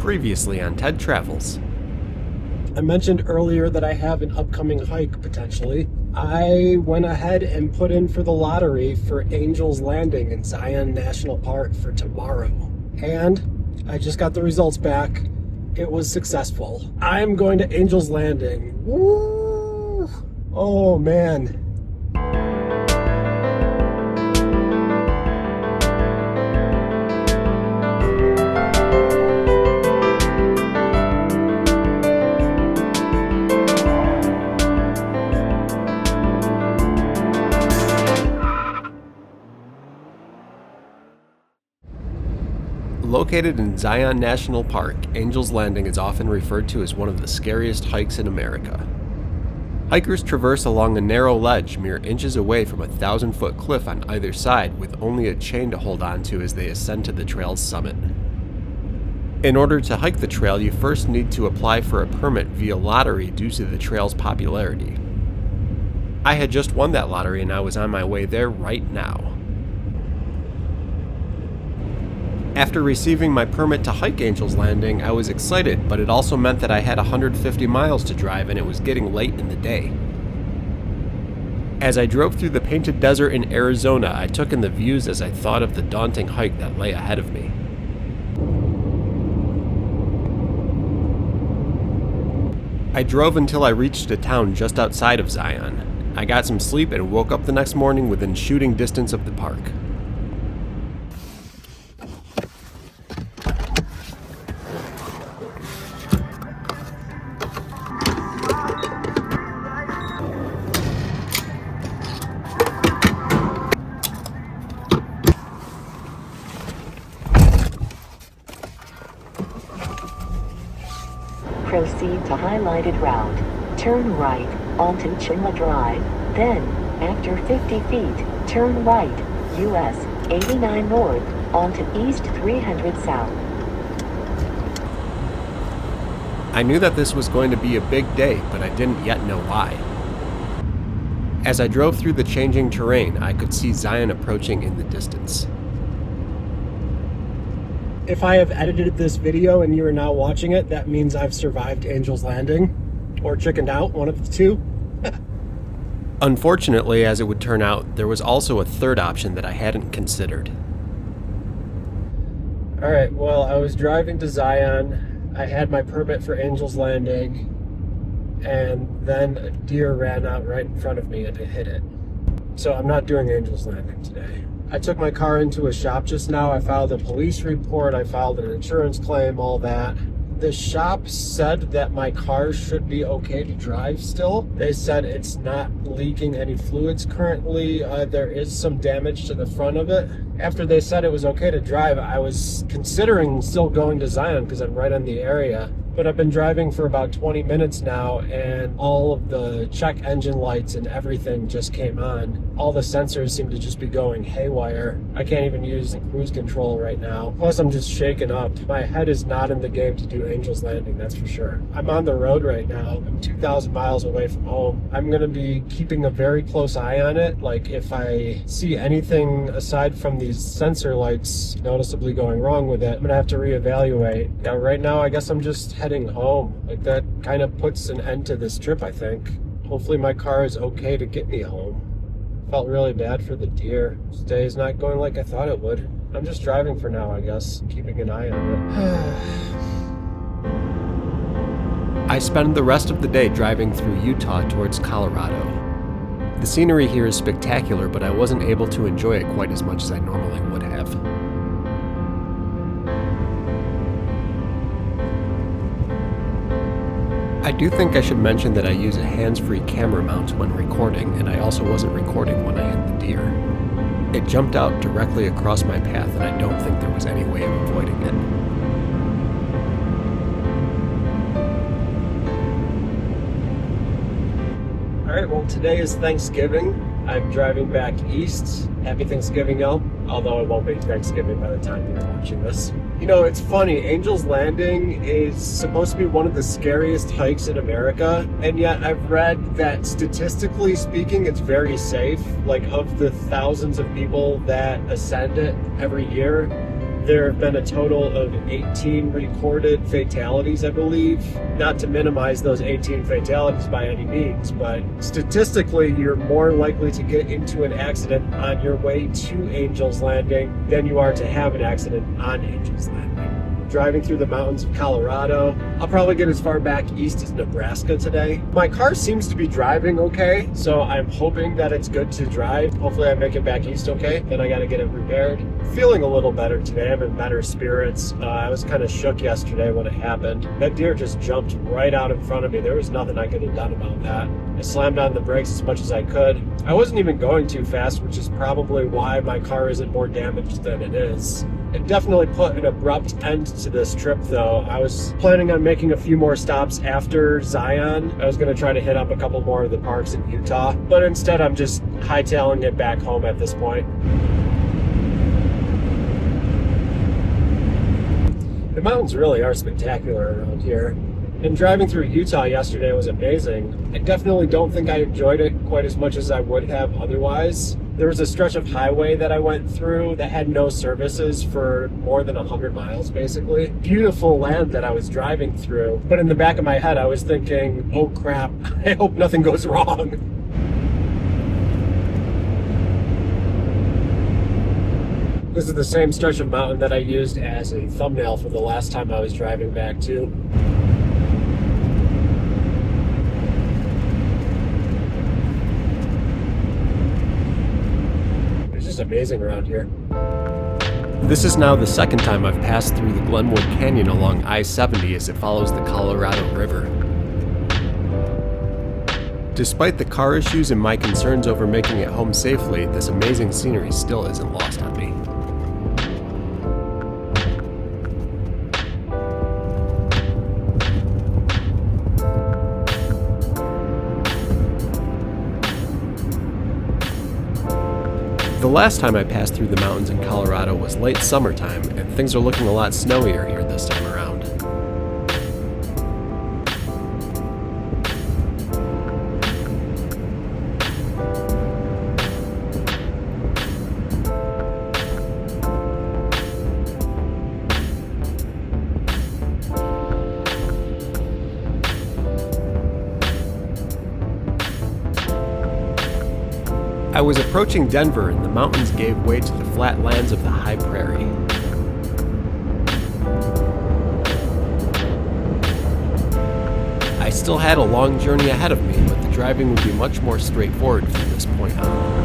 Previously on TED Travels. I mentioned earlier that I have an upcoming hike, potentially. I went ahead and put in for the lottery for Angel's Landing in Zion National Park for tomorrow. And I just got the results back. It was successful. I'm going to Angel's Landing. Woo! Oh, man. Located in Zion National Park, Angel's Landing is often referred to as one of the scariest hikes in America. Hikers traverse along a narrow ledge mere inches away from a 1,000-foot cliff on either side with only a chain to hold on to as they ascend to the trail's summit. In order to hike the trail, you first need to apply for a permit via lottery due to the trail's popularity. I had just won that lottery and I was on my way there right now. After receiving my permit to hike Angel's Landing, I was excited, but it also meant that I had 150 miles to drive and it was getting late in the day. As I drove through the Painted Desert in Arizona, I took in the views as I thought of the daunting hike that lay ahead of me. I drove until I reached a town just outside of Zion. I got some sleep and woke up the next morning within shooting distance of the park. Proceed to highlighted route. Turn right onto Chinla Drive, then, after 50 feet, turn right, US 89 North, onto East 300 South. I knew that this was going to be a big day, but I didn't yet know why. As I drove through the changing terrain, I could see Zion approaching in the distance. If I have edited this video and you are now watching it, that means I've survived Angel's Landing, or chickened out, one of the two. Unfortunately, as it would turn out, there was also a third option that I hadn't considered. Alright, well, I was driving to Zion, I had my permit for Angel's Landing, and then a deer ran out right in front of me and I hit it. So I'm not doing Angel's Landing today. I took my car into a shop just now. I filed a police report, I filed an insurance claim, all that. The shop said that my car should be okay to drive still. They said it's not leaking any fluids currently. There is some damage to the front of it. After they said it was okay to drive, I was considering still going to Zion because I'm right in the area. But I've been driving for about 20 minutes now and all of the check engine lights and everything just came on. All the sensors seem to just be going haywire. I can't even use the cruise control right now. Plus I'm just shaken up. My head is not in the game to do Angel's Landing, that's for sure. I'm on the road right now. I'm 2,000 miles away from home. I'm gonna be keeping a very close eye on it. Like if I see anything aside from these sensor lights noticeably going wrong with it, I'm gonna have to reevaluate. Yeah, right now I guess I'm just heading home. Like that kind of puts an end to this trip, I think. Hopefully my car is okay to get me home. Felt really bad for the deer. This day is not going like I thought it would. I'm just driving for now, I guess, keeping an eye on it. I spend the rest of the day driving through Utah towards Colorado. The scenery here is spectacular, but I wasn't able to enjoy it quite as much as I normally would have. I do think I should mention that I use a hands-free camera mount when recording, and I also wasn't recording when I hit the deer. It jumped out directly across my path, and I don't think there was any way of avoiding it. Alright, well today is Thanksgiving. I'm driving back east. Happy Thanksgiving, y'all. Although it won't be Thanksgiving by the time you're watching this. You know, it's funny, Angel's Landing is supposed to be one of the scariest hikes in America, and yet I've read that statistically speaking, it's very safe. Like, of the thousands of people that ascend it every year, There have been a total of 18 recorded fatalities, I believe. Not to minimize those 18 fatalities by any means, but statistically, you're more likely to get into an accident on your way to Angel's Landing than you are to have an accident on Angel's Landing. Driving through the mountains of Colorado. I'll probably get as far back east as Nebraska today. My car seems to be driving okay, so I'm hoping that it's good to drive. Hopefully I make it back east okay, then I gotta get it repaired. Feeling a little better today. I'm in better spirits. I was kind of shook yesterday when it happened. That deer just jumped right out in front of me. There was nothing I could have done about that. I slammed on the brakes as much as I could. I wasn't even going too fast, which is probably why my car isn't more damaged than it is. It definitely put an abrupt end to this trip, though. I was planning on making a few more stops after Zion. I was going to try to hit up a couple more of the parks in Utah, but instead I'm just hightailing it back home at this point. The mountains really are spectacular around here. And driving through Utah yesterday was amazing. I definitely don't think I enjoyed it quite as much as I would have otherwise. There was a stretch of highway that I went through that had no services for more than 100 miles, basically. Beautiful land that I was driving through. But in the back of my head, I was thinking, oh crap, I hope nothing goes wrong. This is the same stretch of mountain that I used as a thumbnail for the last time I was driving back too. Amazing around here. This is now the second time I've passed through the Glenwood Canyon along I-70 as it follows the Colorado River. Despite the car issues and my concerns over making it home safely, this amazing scenery still isn't lost on me. The last time I passed through the mountains in Colorado was late summertime, and things are looking a lot snowier here this time around. I was approaching Denver and the mountains gave way to the flat lands of the high prairie. I still had a long journey ahead of me, but the driving would be much more straightforward from this point on.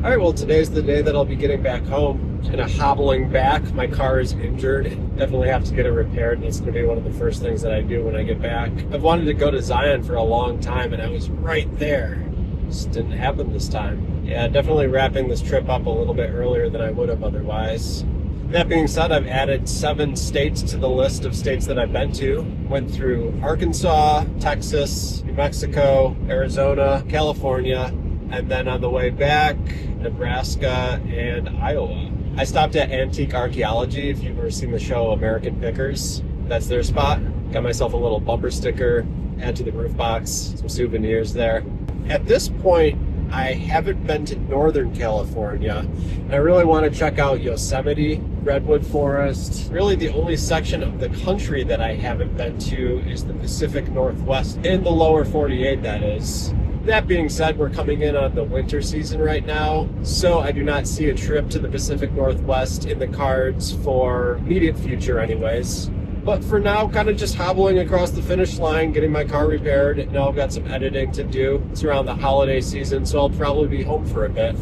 Alright, well today's the day that I'll be getting back home. Kind of hobbling back. My car is injured. Definitely have to get it repaired, and it's going to be one of the first things that I do when I get back. I've wanted to go to Zion for a long time, and I was right there. Just didn't happen this time. Yeah, definitely wrapping this trip up a little bit earlier than I would have otherwise. That being said, I've added 7 states to the list of states that I've been to. Went through Arkansas, Texas, New Mexico, Arizona, California, and then on the way back, Nebraska and Iowa. I stopped at Antique Archaeology, if you've ever seen the show American Pickers. That's their spot. Got myself a little bumper sticker, add to the roof box, some souvenirs there. At this point, I haven't been to Northern California, and I really want to check out Yosemite, Redwood Forest. Really the only section of the country that I haven't been to is the Pacific Northwest, in the lower 48 that is. That being said, we're coming in on the winter season right now, so I do not see a trip to the Pacific Northwest in the cards for immediate future anyways. But for now, kind of just hobbling across the finish line, getting my car repaired. Now I've got some editing to do. It's around the holiday season, so I'll probably be home for a bit.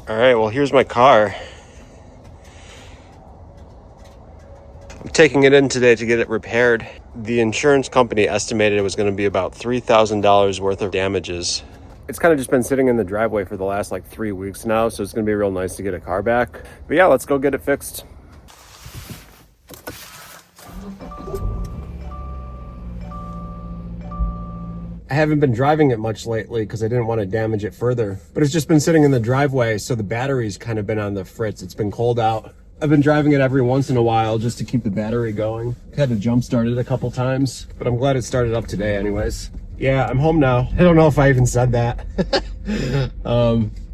Alright, well here's my car. I'm taking it in today to get it repaired. The insurance company estimated it was going to be about $3,000 worth of damages. It's kind of just been sitting in the driveway for the last like 3 weeks now, so it's going to be real nice to get a car back. But yeah, let's go get it fixed. I haven't been driving it much lately because I didn't want to damage it further, but it's just been sitting in the driveway, so the battery's kind of been on the fritz. It's been cold out. I've been driving it every once in a while just to keep the battery going. Had to jump start it a couple times, but I'm glad it started up today anyways. Yeah, I'm home now. I don't know if I even said that.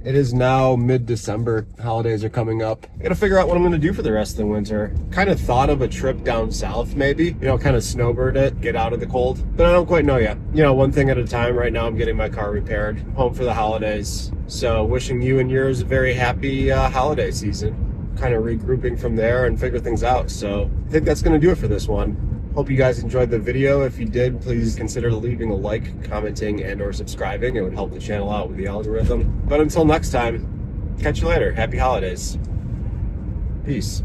It is now mid-December. Holidays are coming up. I gotta figure out what I'm gonna do for the rest of the winter. Kind of thought of a trip down south maybe, kind of snowbird it, get out of the cold, but I don't quite know yet. One thing at a time. Right now I'm getting my car repaired, home for the holidays. So wishing you and yours a very happy holiday season. Kind of regrouping from there and figure things out. So I think that's gonna do it for this one. Hope you guys enjoyed the video. If you did, please consider leaving a like, commenting, and or subscribing. It would help the channel out with the algorithm. But until next time, catch you later. Happy holidays. Peace.